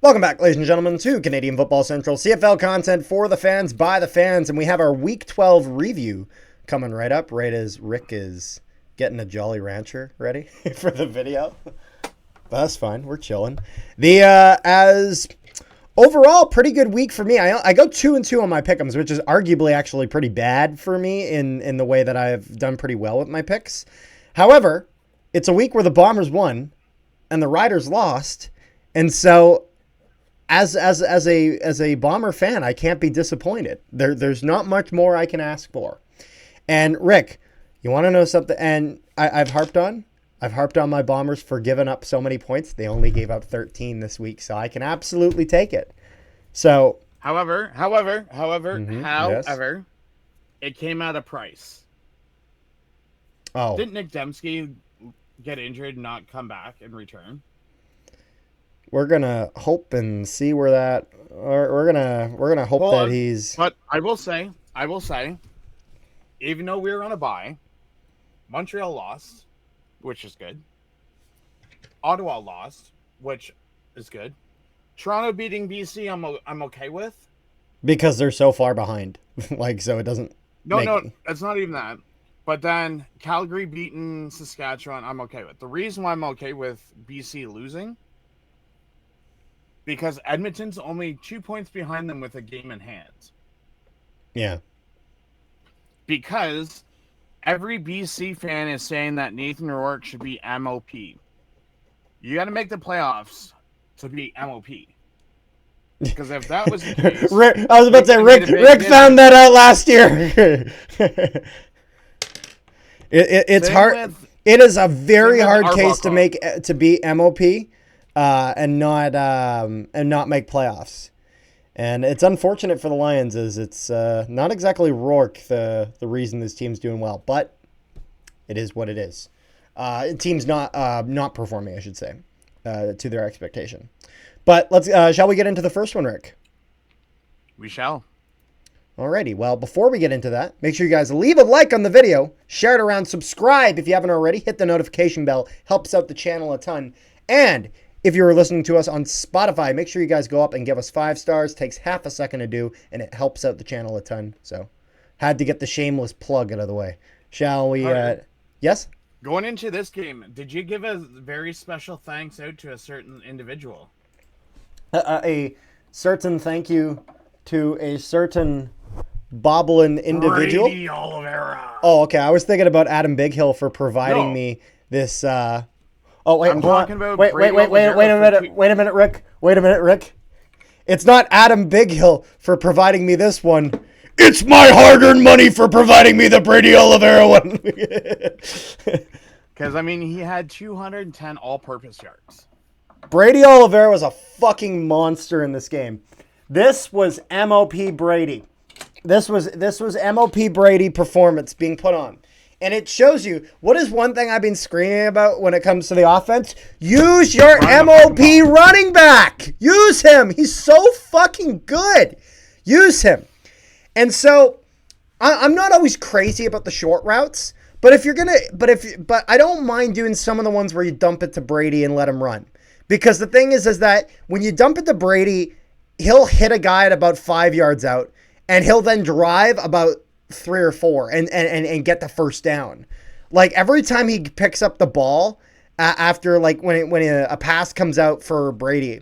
Welcome back, ladies and gentlemen, to Canadian Football Central, CFL content for the fans, by the fans, and we have our Week 12 review coming right up, right as Rick is getting a Jolly Rancher ready for the video. But that's fine, we're chilling. As overall, pretty good week for me. I go 2-2 on my pick'ems, which is arguably actually pretty bad for me in the way that I've done pretty well with my picks. However, it's a week where the Bombers won and the Riders lost, and so As a Bomber fan, I can't be disappointed. There's not much more I can ask for. And Rick, you want to know something? And I've harped on my Bombers for giving up so many points. They only gave up 13 this week, so I can absolutely take it. So, however, yes. It came at a price. Oh, Didn't Nick Dembski get injured and not come back and return? we're gonna hope and see where that. We're gonna hope that he's. But I will say, even though we were on a bye, Montreal lost, which is good. Ottawa lost, which is good. Toronto beating BC, I'm okay with, Because they're so far behind, so it doesn't. No, it's not even that. But then Calgary beating Saskatchewan, I'm okay with. The reason why I'm okay with BC losing, because Edmonton's only 2 points behind them with a game in hand. Yeah. Because every BC fan is saying that Nathan Rourke should be MOP. You got to make the playoffs to be MOP. Because if that was the case... I was about to say, Rick found that out last year. It's hard. It is a very hard case to be MOP. And not make playoffs, and it's unfortunate for the Lions. As it's not exactly Rourke the reason this team's doing well, but it is what it is. Team's not performing, I should say, to their expectation. But let's shall we get into the first one, Rick? We shall. Alrighty. Well, before we get into that, make sure you guys leave a like on the video, share it around, subscribe if you haven't already, hit the notification bell, helps out the channel a ton, and if you're listening to us on Spotify, make sure you guys go up and give us 5 stars. Takes half a second to do, and it helps out the channel a ton. So, had to get the shameless plug out of the way. Shall we? Yes? Going into this game, did you give a very special thanks out to a certain individual? A certain thank you to a certain bobbling individual. Brady Oliveira. Oh, okay. I was thinking about Adam Bighill for providing me this... Oh, wait, I'm talking about wait a minute, Rick. It's not Adam Bighill for providing me this one. It's my hard-earned money for providing me the Brady Oliveira one. Because, he had 210 all-purpose yards. Brady Oliveira was a fucking monster in this game. This was MOP Brady. This was MOP Brady performance being put on. And it shows you, what is one thing I've been screaming about when it comes to the offense? Use your MOP running back. Use him. He's so fucking good. Use him. And so, I'm not always crazy about the short routes, but but I don't mind doing some of the ones where you dump it to Brady and let him run. Because the thing is that when you dump it to Brady, he'll hit a guy at about 5 yards out, and he'll then drive about 3 or 4 and get the first down. Like every time he picks up the ball after when a pass comes out for Brady,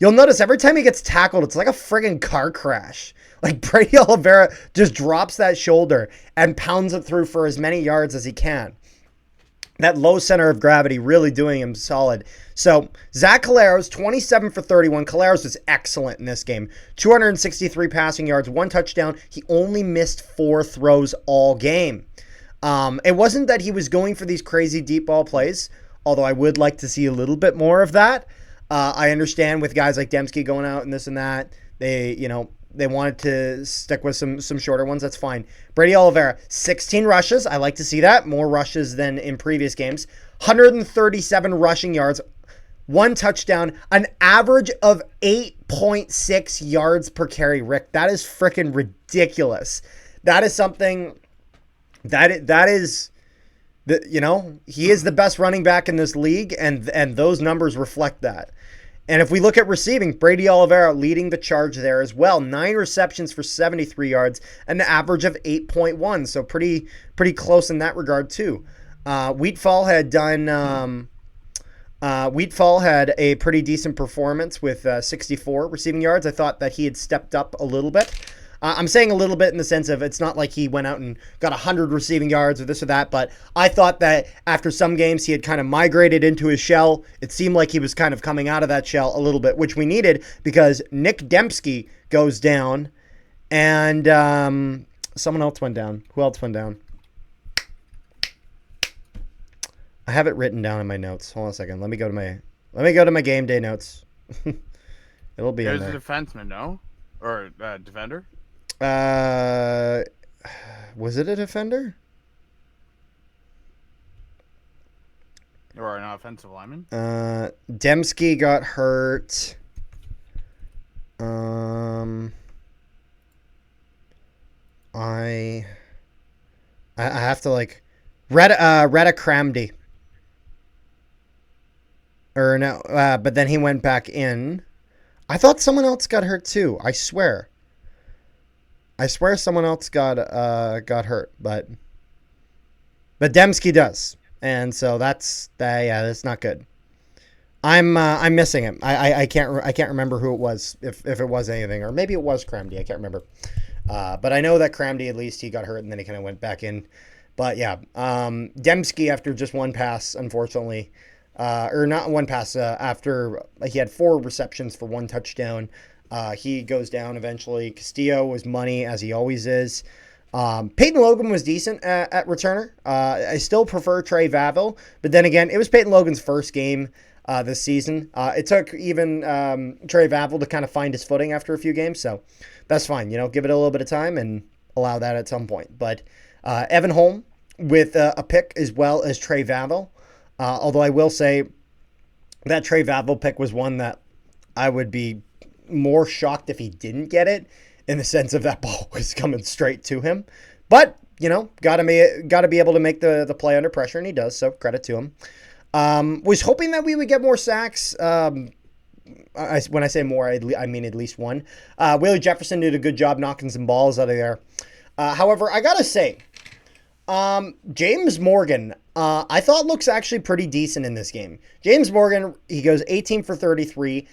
you'll notice every time he gets tackled, it's like a friggin' car crash. Like Brady Oliveira just drops that shoulder and pounds it through for as many yards as he can. That low center of gravity really doing him solid. So, Zach Collaros, 27 for 31. Collaros was excellent in this game. 263 passing yards, 1 touchdown. He only missed 4 throws all game. It wasn't that he was going for these crazy deep ball plays, although I would like to see a little bit more of that. I understand with guys like Dembski going out and this and that, they wanted to stick with some shorter ones. That's fine. Brady Oliveira, 16 rushes. I like to see that. More rushes than in previous games. 137 rushing yards, 1 touchdown, an average of 8.6 yards per carry. Rick, that is freaking ridiculous. That is something that is He is the best running back in this league, and those numbers reflect that. And if we look at receiving, Brady Oliveira leading the charge there as well. 9 receptions for 73 yards, an average of 8.1. So pretty close in that regard too. Wheatfall had a pretty decent performance with 64 receiving yards. I thought that he had stepped up a little bit. I'm saying a little bit in the sense of it's not like he went out and got 100 receiving yards or this or that, but I thought that after some games he had kind of migrated into his shell. It seemed like he was kind of coming out of that shell a little bit, which we needed because Nick Dembski goes down and someone else went down. Who else went down? I have it written down in my notes. Hold on a second. Let me go to my game day notes. It'll be in there. There's a defenseman, no? Or defender? Was it a defender? Or an offensive lineman? Dembski got hurt. I have to Retta Kramdi. Or no, but then he went back in. I thought someone else got hurt too. I swear someone else got hurt, but Dembski does, and so that's not good. I'm missing him. I can't remember who it was, if it was anything, or maybe it was Kramdi. I can't remember, but I know that Kramdi, at least he got hurt and then he kind of went back in. But yeah, Dembski, after just one pass, unfortunately. Or not one pass, after he had 4 receptions for 1 touchdown. He goes down eventually. Castillo was money, as he always is. Peyton Logan was decent at returner. I still prefer Trey Vavil, but then again, it was Peyton Logan's first game this season. It took even Trey Vavil to kind of find his footing after a few games, so that's fine. Give it a little bit of time and allow that at some point. But Evan Holm with a pick as well as Trey Vavil. Although I will say that Trey Vavil pick was one that I would be more shocked if he didn't get it, in the sense of that ball was coming straight to him. But, got to be able to make the play under pressure, and he does, so credit to him. Was hoping that we would get more sacks. When I say more, I mean at least one. Willie Jefferson did a good job knocking some balls out of there. However, I got to say, James Morgan, I thought looks actually pretty decent in this game. James Morgan, he goes 18 for 33.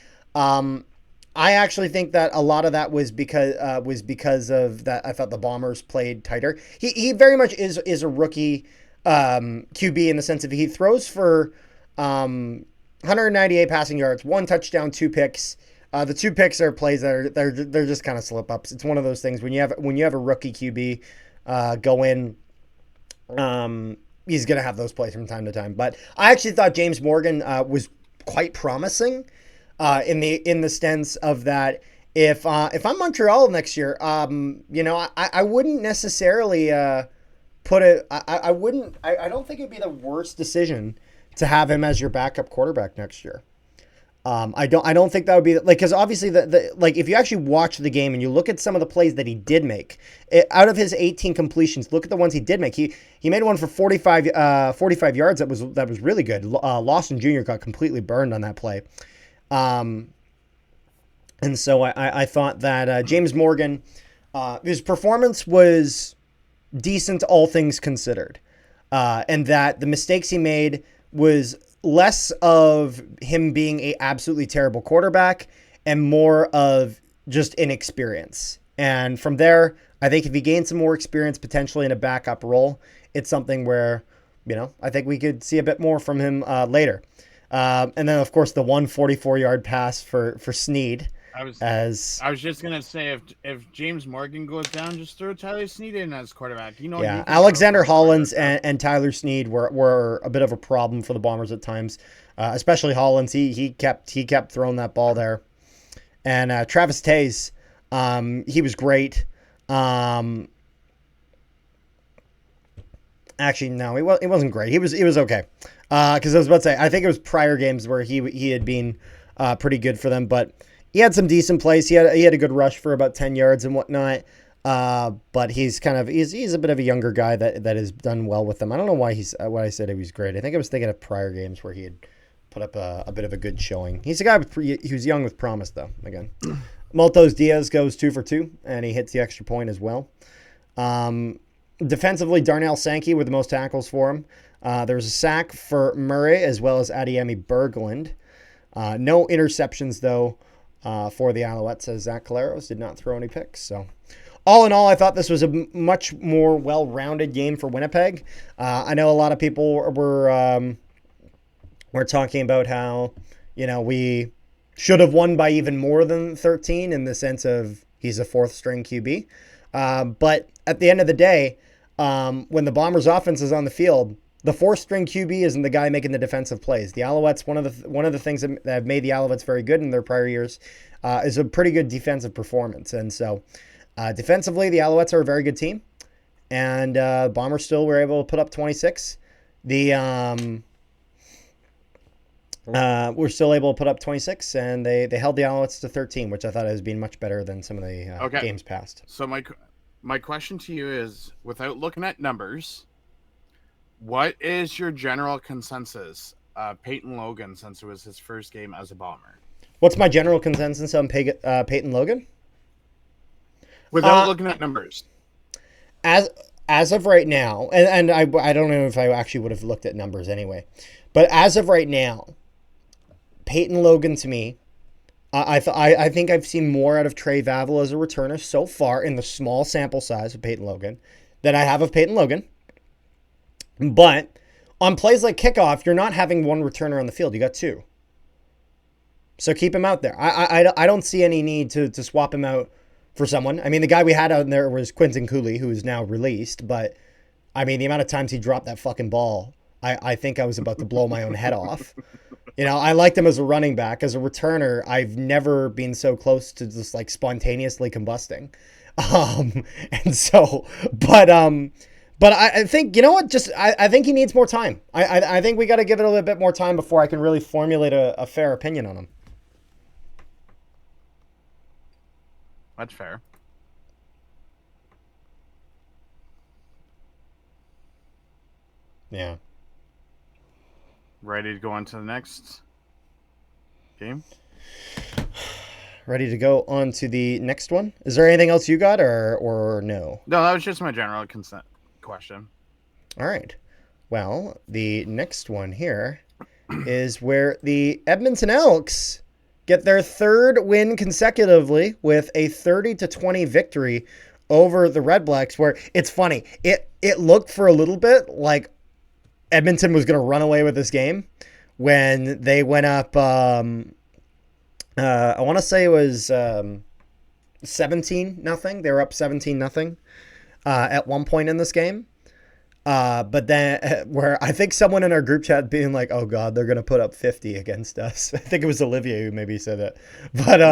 I actually think that a lot of that was because of that. I thought the Bombers played tighter. He very much is a rookie QB in the sense of he throws for 198 passing yards, 1 touchdown, 2 picks. The 2 picks are plays that are they're just kind of slip ups. It's one of those things when you have a rookie QB go in. He's going to have those plays from time to time. But I actually thought James Morgan was quite promising in the sense of that if I'm Montreal next year, I wouldn't necessarily put it. I don't think it'd be the worst decision to have him as your backup quarterback next year. I don't think that would be because obviously if you actually watch the game and you look at some of the plays that he did make out of his 18 completions, look at the ones he did make. He made one for 45 yards that was really good. Lawson Jr. got completely burned on that play. And so I thought that James Morgan, his performance was decent, all things considered, and that the mistakes he made was less of him being a absolutely terrible quarterback and more of just inexperience. And from there, I think if he gains some more experience potentially in a backup role, it's something where, I think we could see a bit more from him later. And then, of course, the 144-yard pass for Snead. I was just gonna say if James Morgan goes down, just throw Tyler Snead in as quarterback. Yeah, Alexander Hollins and Tyler Snead were a bit of a problem for the Bombers at times, especially Hollins. He kept throwing that ball there, and Travis Taze, he was great. Actually, no, he wasn't great. He was okay. Because I was about to say, I think it was prior games where he had been pretty good for them, but he had some decent plays. He had a good rush for about 10 yards and whatnot. But he's a bit of a younger guy that has done well with them. I don't know why I said he was great. I think I was thinking of prior games where he had put up a bit of a good showing. He's a guy who's young with promise, though. Again, Maltos Diaz goes 2 for 2, and he hits the extra point as well. Defensively, Darnell Sankey with the most tackles for him. There was a sack for Murray as well as Adiemi Berglund. No interceptions, though, for the Alouettes, as Zach Caleros did not throw any picks. So, all in all, I thought this was a much more well-rounded game for Winnipeg. I know a lot of people were talking about how, we should have won by even more than 13 in the sense of he's a fourth-string QB. But at the end of the day, when the Bombers' offense is on the field, the fourth-string QB isn't the guy making the defensive plays. The Alouettes, one of the things that have made the Alouettes very good in their prior years is a pretty good defensive performance. And so defensively, the Alouettes are a very good team. And Bombers still were able to put up 26. We're still able to put up 26, and they held the Alouettes to 13, which I thought has been much better than some of the games past. So my question to you is, without looking at numbers, what is your general consensus? Peyton Logan, since it was his first game as a Bomber. What's my general consensus on Peyton Logan? Without looking at numbers. As of right now, and I don't know if I actually would have looked at numbers anyway, but as of right now, Peyton Logan to me, I think I've seen more out of Trey Vavel as a returner so far in the small sample size of Peyton Logan than I have of Peyton Logan. But on plays like kickoff, you're not having one returner on the field. You got two. So keep him out there. I don't see any need to swap him out for someone. I mean, the guy we had out there was Quinton Cooley, who is now released. But, I mean, the amount of times he dropped that fucking ball, I think I was about to blow my own head off. I liked him as a running back. As a returner, I've never been so close to just, spontaneously combusting. But I think, you know what? I think he needs more time. I think we got to give it a little bit more time before I can really formulate a fair opinion on him. That's fair. Yeah. Ready to go on to the next game? Ready to go on to the next one? Is there anything else you got or no? No, that was just my general consent question. All right. Well, the next one here is where the Edmonton Elks get their third win consecutively with a 30-20 victory over the Red Blacks, where it's funny. It looked for a little bit like Edmonton was going to run away with this game when they went up, I want to say it was 17-0. They were up 17-0 at one point in this game. But then where I think someone in our group chat being like, oh God, they're going to put up 50 against us. I think it was Olivier who maybe said it. But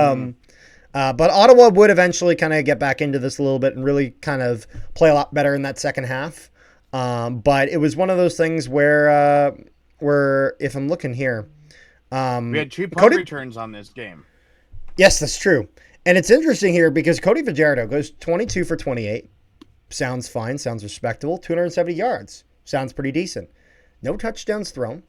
Ottawa would eventually kind of get back into this a little bit and really kind of play a lot better in that second half. But it was one of those things where if I'm looking here, we had 2 punt returns on this game. Yes, that's true. And it's interesting here because Cody Fajardo goes 22 for 28. Sounds fine. Sounds respectable. 270 yards. Sounds pretty decent. No touchdowns thrown,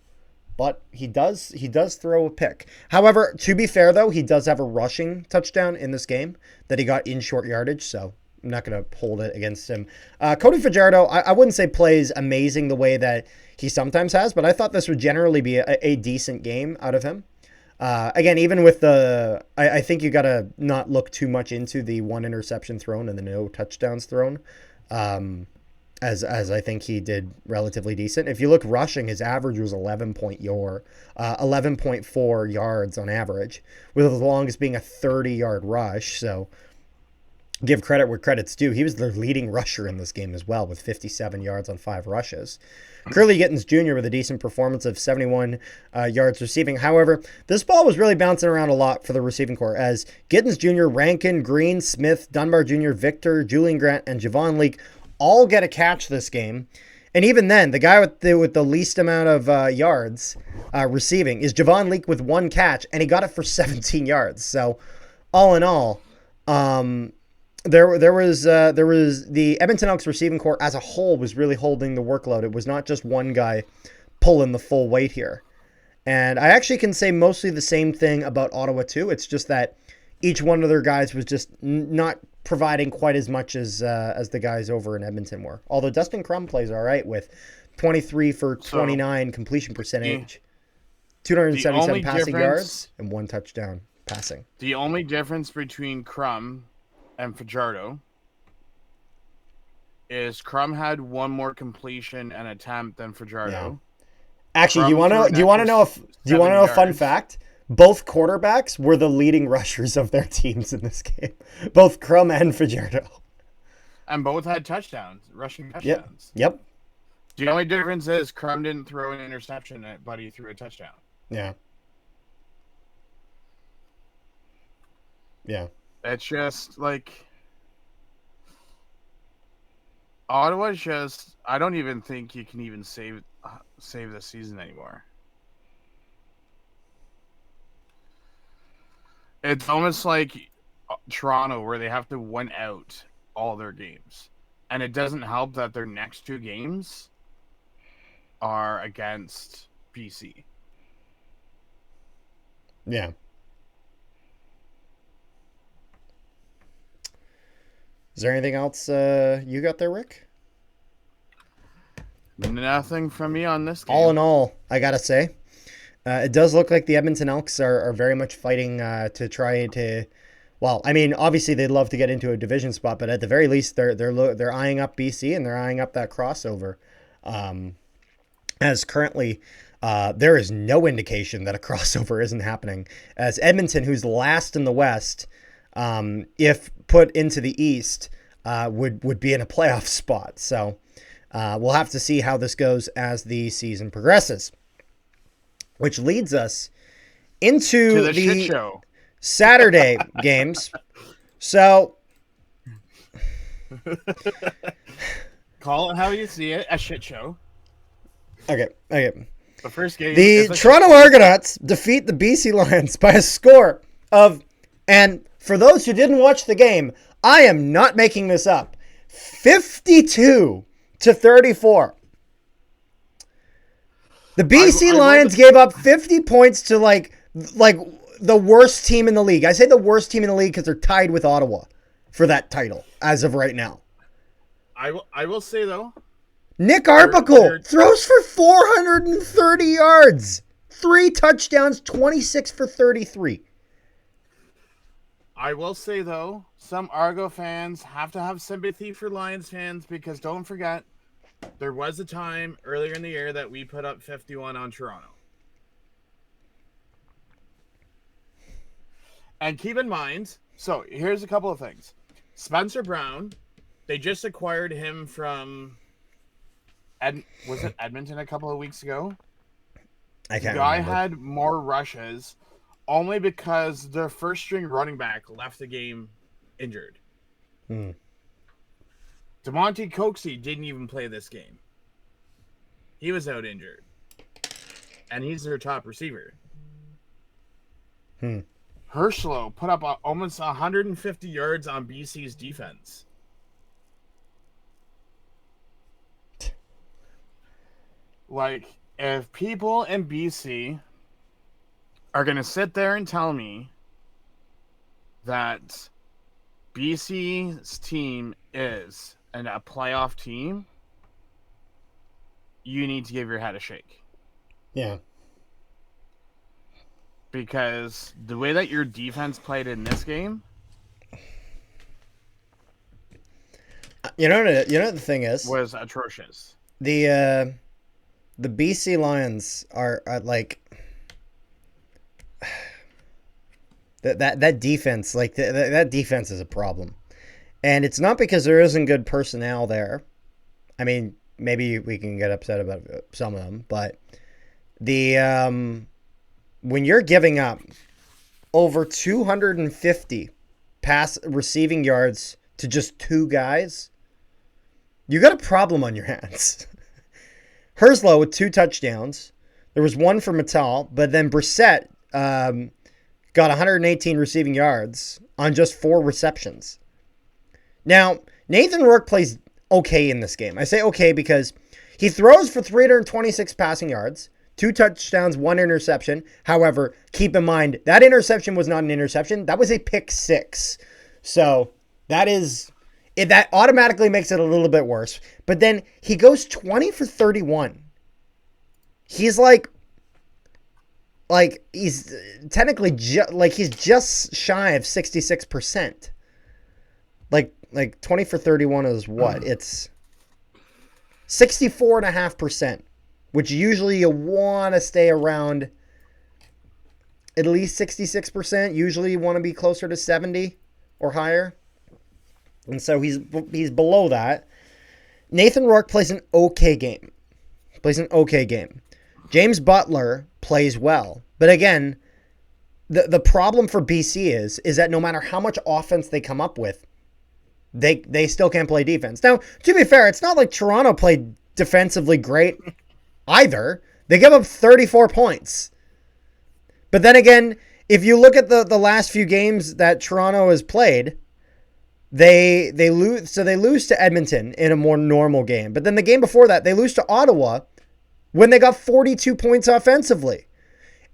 but he does throw a pick. However, to be fair though, he does have a rushing touchdown in this game that he got in short yardage, so I'm not going to hold it against him. Cody Fajardo, I wouldn't say plays amazing the way that he sometimes has, but I thought this would generally be a decent game out of him. Again, even with I think you got to not look too much into the 1 interception thrown and the no touchdowns thrown, as I think he did relatively decent. If you look rushing, his average was 11.4 yards on average, with the longest being a 30-yard rush. So give credit where credit's due. He was their leading rusher in this game as well, with 57 yards on 5 rushes. Curly Gittins Jr. with a decent performance of 71 yards receiving. However, this ball was really bouncing around a lot for the receiving corps, as Gittins Jr., Rankin, Green, Smith, Dunbar Jr., Victor, Julian Grant, and Javon Leake all get a catch this game. And even then, the guy with the least amount of yards receiving is Javon Leake with 1 catch, and he got it for 17 yards. So all in all, there was the Edmonton Elks receiving corps as a whole was really holding the workload. It was not just one guy pulling the full weight here. And I actually can say mostly the same thing about Ottawa too. It's just that each one of their guys was just not providing quite as much as the guys over in Edmonton were. Although Dustin Crum plays all right with 23 for 29 completion percentage, 277 passing yards, and 1 touchdown passing. The only difference between Crum and Fajardo is Crum had 1 more completion and attempt than Fajardo. Yeah. Actually, do you want to know a fun fact? Both quarterbacks were the leading rushers of their teams in this game. Both Crum and Fajardo. And both had rushing touchdowns. Yep. The only difference is Crum didn't throw an interception, but he threw a touchdown. Yeah. Yeah. It's just like Ottawa's just. I don't even think you can even save this season anymore. It's almost like Toronto, where they have to win out all their games, and it doesn't help that their next 2 games are against BC. Yeah. Is there anything else you got there, Rick? Nothing from me on this game. All in all, I gotta say, it does look like the Edmonton Elks are very much fighting to try to. Well, I mean, obviously they'd love to get into a division spot, but at the very least, they're eyeing up BC and they're eyeing up that crossover. As currently, there is no indication that a crossover isn't happening. As Edmonton, who's last in the West, if put into the East, would be in a playoff spot. So we'll have to see how this goes as the season progresses. Which leads us into the shit show. Saturday games. So call it how you see it, a shit show. Okay. The first game. The Toronto Argonauts defeat the BC Lions by a score of, and for those who didn't watch the game, I am not making this up, 52-34. The BC Lions gave up 50 points to like the worst team in the league. I say the worst team in the league because they're tied with Ottawa for that title as of right now. I will say though, Nick Arbuckle throws for 430 yards, 3 touchdowns, 26 for 33. I will say though, some Argo fans have to have sympathy for Lions fans because don't forget, there was a time earlier in the year that we put up 51 on Toronto. And keep in mind, so here's a couple of things. Spencer Brown, they just acquired him from, was it Edmonton a couple of weeks ago? I can't The guy remember. had more rushes only because their first string running back left the game injured. DeMonte Coxey didn't even play this game. He was out injured. And he's their top receiver. Herschelo put up almost 150 yards on BC's defense. Like, if people in BC are going to sit there and tell me that BC's team is a playoff team, you need to give your head a shake. Yeah. Because the way that your defense played in this game, You know what the thing is? was atrocious. The BC Lions are like that defense, like that defense is a problem. And it's not because there isn't good personnel there. I mean, maybe we can get upset about some of them, but when you're giving up over 250 pass receiving yards to just 2 guys, you got a problem on your hands. Herslow with 2 touchdowns. There was 1 for Mattel, but then Brissett got 118 receiving yards on just 4 receptions. Now, Nathan Rourke plays okay in this game. I say okay because he throws for 326 passing yards, 2 touchdowns, 1 interception. However, keep in mind, that interception was not an interception. That was a pick 6. So that automatically makes it a little bit worse. But then he goes 20 for 31. He's he's technically he's just shy of 66%. Like 20 for 31 is what? It's 64.5%, which usually you want to stay around at least 66%. Usually you want to be closer to 70 or higher. And so he's below that. Nathan Rourke plays an okay game. James Butler plays well. But again, the problem for BC is that no matter how much offense they come up with, they still can't play defense. Now, to be fair, it's not like Toronto played defensively great either. They give up 34 points. But then again, if you look at the last few games that Toronto has played, they lose. So they lose to Edmonton in a more normal game. But then the game before that, they lose to Ottawa when they got 42 points offensively.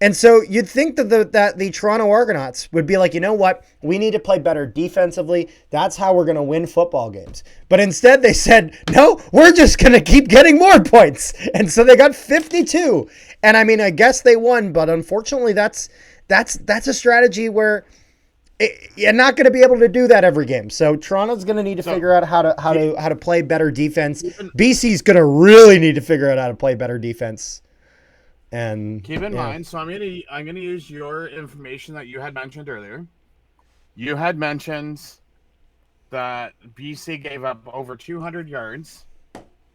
And so you'd think that the Toronto Argonauts would be like, you know what? We need to play better defensively. That's how we're going to win football games. But instead they said, no, we're just going to keep getting more points. And so they got 52. And I mean, I guess they won, but unfortunately that's a strategy where you're not going to be able to do that every game. So Toronto's going to need to figure out how to play better defense. BC's going to really need to figure out how to play better defense. And keep in mind, so I'm gonna use your information that you had mentioned earlier. You had mentioned that BC gave up over 200 yards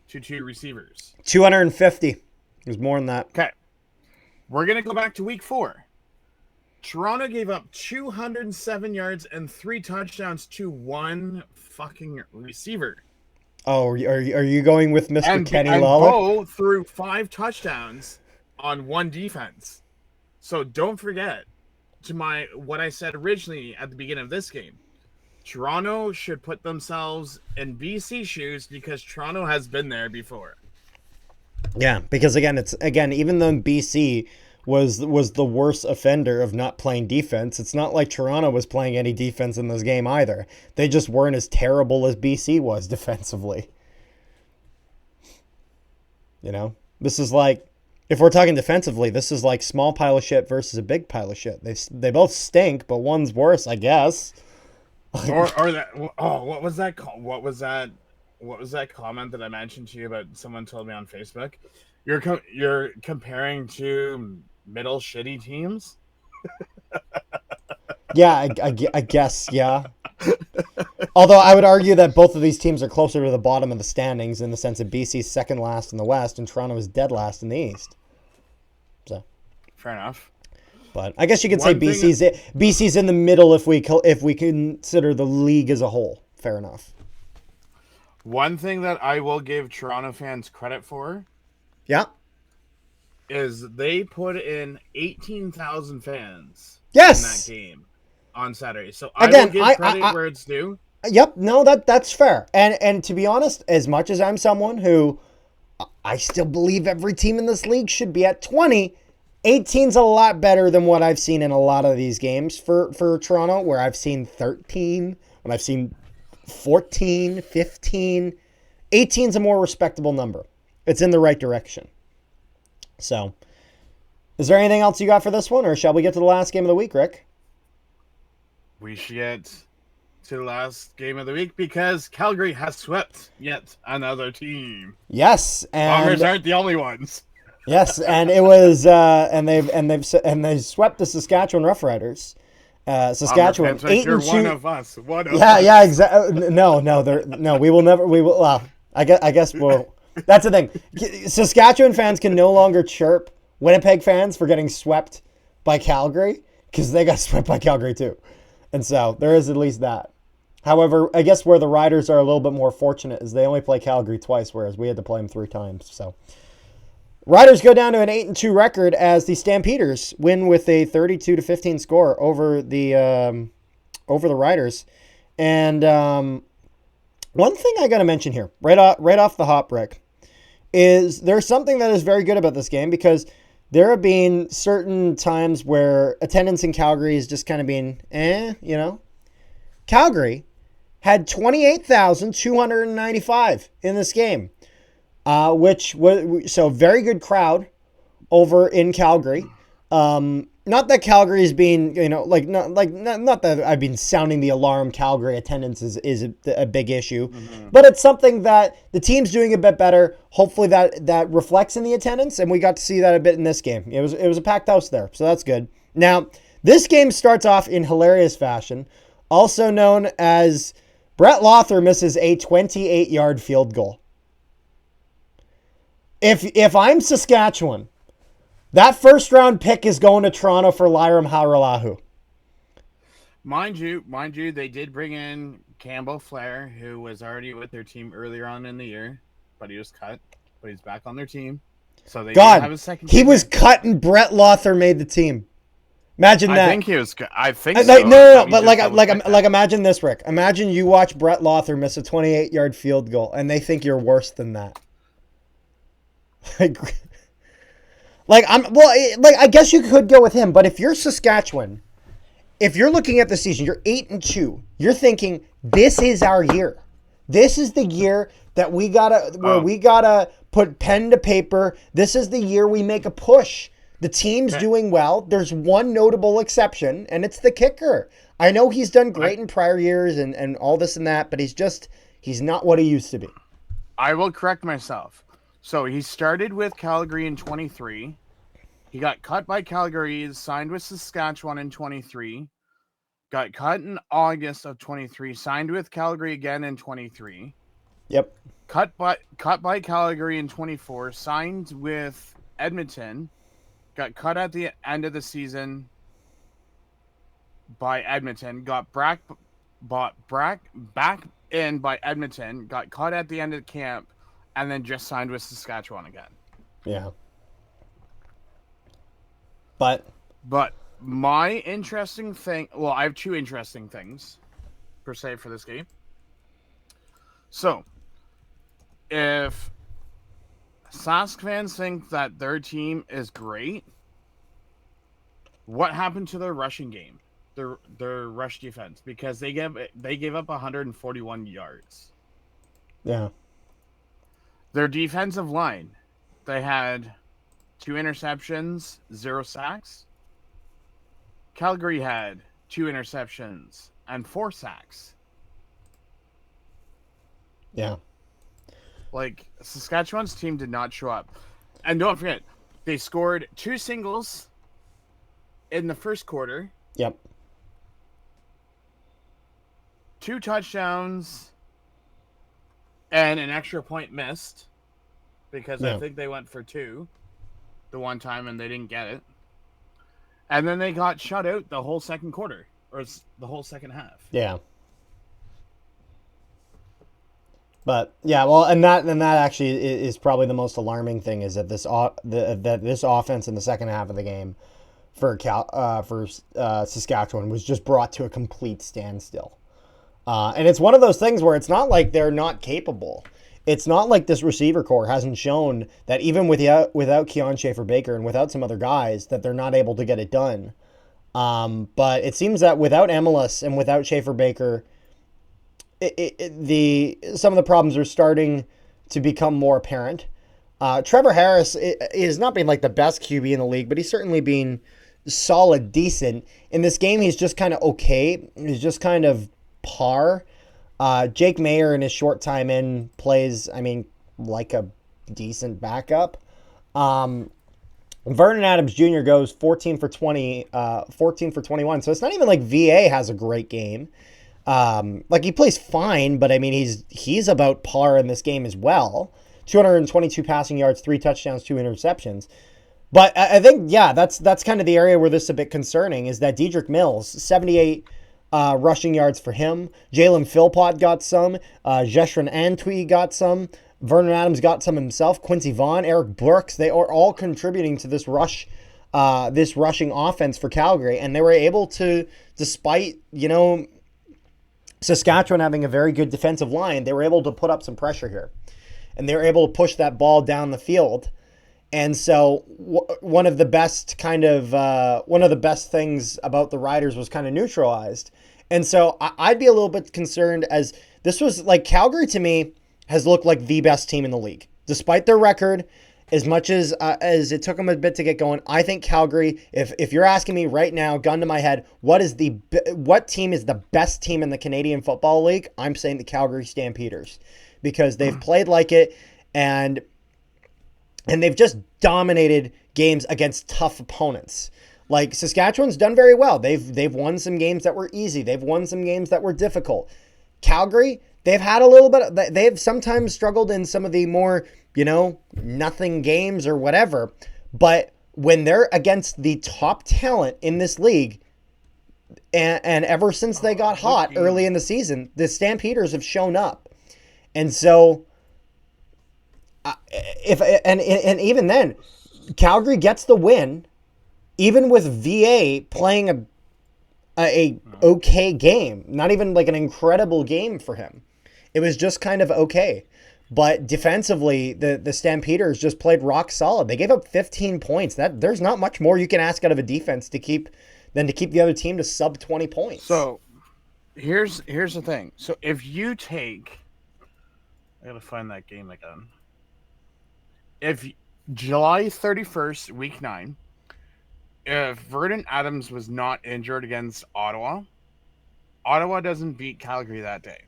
to 2 receivers. 250. There's more than that. Okay, we're gonna go back to week 4. Toronto gave up 207 yards and 3 touchdowns to 1 fucking receiver. Oh, are you going with Mr. Kenny and Lawler? Bo threw 5 touchdowns on 1 defense. So don't forget what I said originally at the beginning of this game. Toronto should put themselves in BC shoes because Toronto has been there before. Yeah, because again, even though BC was the worst offender of not playing defense, it's not like Toronto was playing any defense in this game either. They just weren't as terrible as BC was defensively. You know, this is like, if we're talking defensively, this is like small pile of shit versus a big pile of shit. They both stink, but one's worse, I guess. or that. Oh, what was that? What was that comment that I mentioned to you about? Someone told me on Facebook. You're comparing to middle shitty teams. Yeah, I guess, yeah. Although I would argue that both of these teams are closer to the bottom of the standings in the sense that BC's second last in the West and Toronto is dead last in the East. So, fair enough. But I guess you could say BC's in the middle if we consider the league as a whole. Fair enough. One thing that I will give Toronto fans credit for, yeah, is they put in 18,000 fans. Yes, in that game on Saturday. So again, I will give credit where it's due. Yep, no, that's fair. And to be honest, as much as I'm someone who I still believe every team in this league should be at 20, 18's a lot better than what I've seen in a lot of these games for Toronto, where I've seen 13, when I've seen 14, 15. 18's a more respectable number. It's in the right direction. So, is there anything else you got for this one, or shall we get to the last game of the week, Rick? We should get to the last game of the week because Calgary has swept yet another team. Yes, and Bombers aren't the only ones. Yes, and it was and they swept the Saskatchewan Roughriders. Saskatchewan 8-2. You're one of us. Yeah, exactly. No, we will never. We will. Well, I guess we'll. That's the thing. Saskatchewan fans can no longer chirp Winnipeg fans for getting swept by Calgary because they got swept by Calgary too. And so there is at least that. However, I guess where the Riders are a little bit more fortunate is they only play Calgary twice, whereas we had to play them 3 times. So Riders go down to an 8-2 record as the Stampeders win with a 32-15 score over the Riders. And One thing I got to mention here, right off the hop, Rick, is there's something that is very good about this game because there have been certain times where attendance in Calgary is just kind of being, Calgary had 28,295 in this game, which was so very good crowd over in Calgary. Not that Calgary is being, not that I've been sounding the alarm. Calgary attendance is a big issue, but it's something that the team's doing a bit better. Hopefully that reflects in the attendance, and we got to see that a bit in this game. It was a packed house there, so that's good. Now, this game starts off in hilarious fashion, also known as Brett Lothar misses a 28-yard field goal. If I'm Saskatchewan, that first-round pick is going to Toronto for Lyram Haralahu. Mind you, they did bring in Campbell Flair, who was already with their team earlier on in the year, but he was cut. But he's back on their team, so they didn't have a second. He was cut, and Brett Lothar made the team. Imagine that. I think he was. I think so. No. But imagine this, Rick. Imagine you watch Brett Lothar miss a 28-yard field goal, and they think you're worse than that. I guess you could go with him, but if you're Saskatchewan, if you're looking at the season, you're 8-2. You're thinking this is our year. This is the year that we gotta put pen to paper. This is the year we make a push. The team's doing well. There's one notable exception, and it's the kicker. I know he's done great in prior years and all this and that, but he's not what he used to be. I will correct myself. So he started with Calgary in 23. He got cut by Calgary, signed with Saskatchewan in 23. Got cut in August of 23, signed with Calgary again in 23. Yep. Cut by Calgary in 24, signed with Edmonton. Got cut at the end of the season by Edmonton. Got back in by Edmonton. Got cut at the end of camp. And then just signed with Saskatchewan again. Yeah. But my interesting thing... Well, I have two interesting things, per se, for this game. So, if Sask fans think that their team is great, what happened to their rushing game? Their rush defense? Because they gave up 141 yards. Yeah. Their defensive line, they had 2 interceptions, 0 sacks. Calgary had 2 interceptions and 4 sacks. Yeah. Saskatchewan's team did not show up. And don't forget, they scored 2 singles in the first quarter. Yep. 2 touchdowns and an extra point missed because I think they went for 2 the one time and they didn't get it. And then they got shut out the whole second quarter, or the whole second half. Yeah. But yeah, well, and that actually is probably the most alarming thing is that this offense in the second half of the game for Saskatchewan was just brought to a complete standstill. And it's one of those things where it's not like they're not capable. It's not like this receiver core hasn't shown that even without Keon Schaefer-Baker and without some other guys that they're not able to get it done. But it seems that without Emelis and without Schaefer-Baker, some of the problems are starting to become more apparent. Trevor Harris is not being like the best QB in the league, but he's certainly been solid, decent. In this game, he's just kind of okay. He's just kind of par. Jake Mayer in his short time in plays, like a decent backup. Vernon Adams Jr. goes 14 for 21. So it's not even like VA has a great game. He plays fine, but he's about par in this game as well. 222 passing yards, 3 touchdowns, 2 interceptions. But I think, that's kind of the area where this is a bit concerning is that Dedrick Mills, 78 rushing yards for him. Jalen Philpott got some. Jeshrin Antwi got some. Vernon Adams got some himself. Quincy Vaughn, Eric Brooks, they are all contributing to this rushing offense for Calgary. And they were able to, despite Saskatchewan having a very good defensive line, they were able to put up some pressure here. And they were able to push that ball down the field. And so one of the best things about the Riders was kind of neutralized. And so I'd be a little bit concerned, as this was like Calgary to me has looked like the best team in the league. Despite their record, as much as it took them a bit to get going, I think Calgary, if you're asking me right now, gun to my head, what team is the best team in the Canadian Football League? I'm saying the Calgary Stampeders, because they've played like it, and they've just dominated games against tough opponents. Like Saskatchewan's done very well. They've won some games that were easy. They've won some games that were difficult. Calgary, they've had a little bit. They've sometimes struggled in some of the more, nothing games or whatever. But when they're against the top talent in this league, and ever since they got hot early in the season, the Stampeders have shown up. And so, even then, Calgary gets the win, even with VA playing a okay game, not even like an incredible game for him. It was just kind of okay. But defensively, the Stampeders just played rock solid. They gave up 15 points. There's not much more you can ask out of a defense than to keep the other team to sub 20 points. So here's the thing. So if you take, I gotta find that game again. If July 31st, week 9, if Vernon Adams was not injured against Ottawa, Ottawa doesn't beat Calgary that day.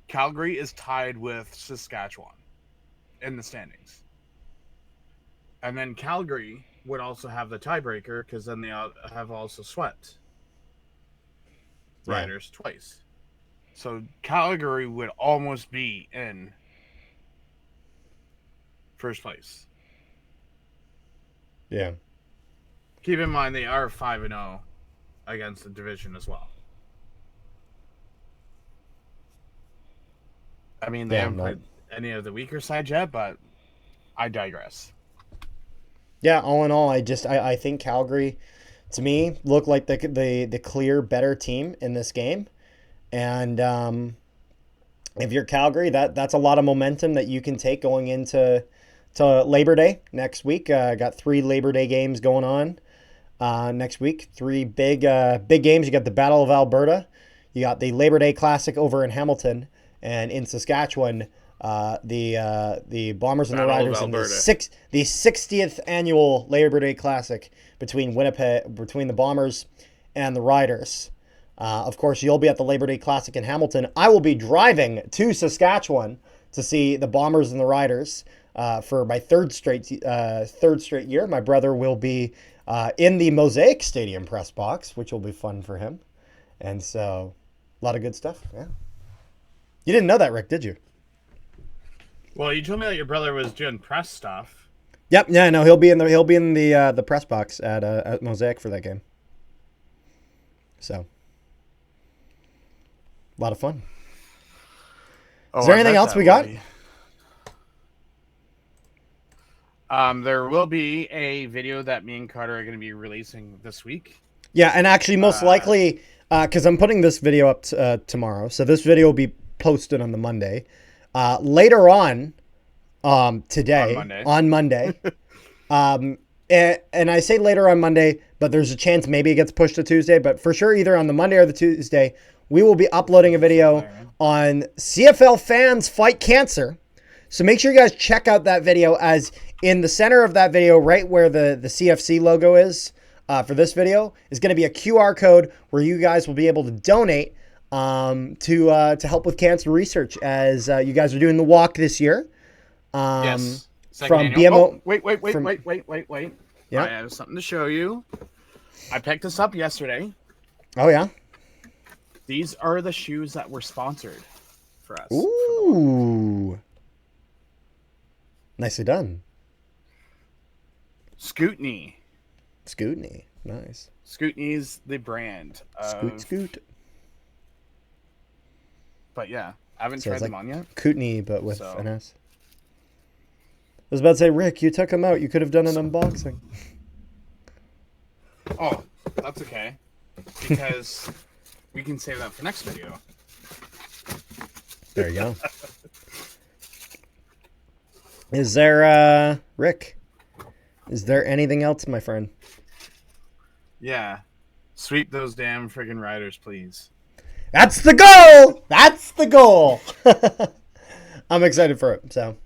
Calgary is tied with Saskatchewan in the standings. And then Calgary would also have the tiebreaker, because then they have also swept Riders twice. So Calgary would almost be in first place. Yeah. Keep in mind they are 5-0 against the division as well. I mean, they haven't played any of the weaker sides yet, but I digress. Yeah, all in all, I think Calgary, to me, looked like the clear better team in this game. And if you're Calgary, that's a lot of momentum that you can take going into Labor Day next week. Got 3 Labor Day games going on next week. 3 big games. You got the Battle of Alberta. You got the Labor Day Classic over in Hamilton. And in Saskatchewan, the Bombers and the Riders in the 60th annual Labor Day Classic between the Bombers and the Riders. Of course, you'll be at the Labor Day Classic in Hamilton. I will be driving to Saskatchewan to see the Bombers and the Riders for my third straight year. My brother will be in the Mosaic Stadium press box, which will be fun for him. And so, a lot of good stuff. Yeah. You didn't know that, Rick, did you? Well, you told me that your brother was doing press stuff. Yep. Yeah. No, he'll be in the press box at Mosaic for that game. So, a lot of fun. Is there anything else we got? There will be a video that me and Carter are going to be releasing this week. Yeah, and actually, most likely, because I'm putting this video up tomorrow, so this video will be posted on the Monday. Later on, today, on Monday, and I say later on Monday, but there's a chance maybe it gets pushed to Tuesday, but for sure either on the Monday or the Tuesday, we will be uploading a video on CFL fans fight cancer. So make sure you guys check out that video, as in the center of that video, right where the CFC logo is for this video, is going to be a QR code where you guys will be able to donate to help with cancer research, as you guys are doing the walk this year. Yes. From BMO. Oh, wait. Yeah. I have something to show you. I picked this up yesterday. Oh, yeah? These are the shoes that were sponsored for us. Ooh. Nicely done. Scootney. Nice. Scootney's the brand. Scoot. But yeah, I haven't tried them on yet. Kootenai, but with an S. I was about to say, Rick, you took them out. You could have done an unboxing. Oh, that's okay. Because we can save that for next video. There you go. Is there, Rick? Is there anything else, my friend? Yeah. Sweep those damn friggin' Riders, please. That's the goal! That's the goal! I'm excited for it. So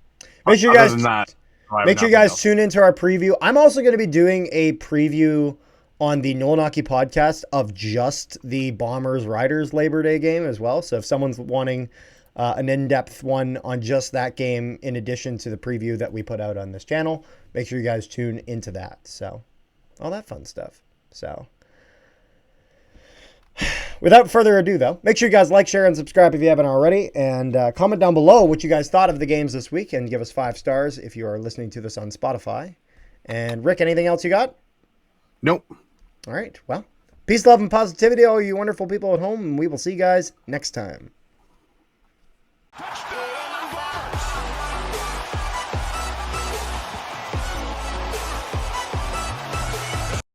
make sure you guys tune into our preview. I'm also going to be doing a preview on the Nolan Hockey podcast of just the Bombers Riders Labor Day game as well. So if someone's wanting an in-depth one on just that game in addition to the preview that we put out on this channel, make sure you guys tune into that. So all that fun stuff. So without further ado, though, make sure you guys like, share, and subscribe if you haven't already. And comment down below what you guys thought of the games this week. And give us 5 stars if you are listening to this on Spotify. And Rick, anything else you got? Nope. All right. Well, peace, love, and positivity, all you wonderful people at home. And we will see you guys next time.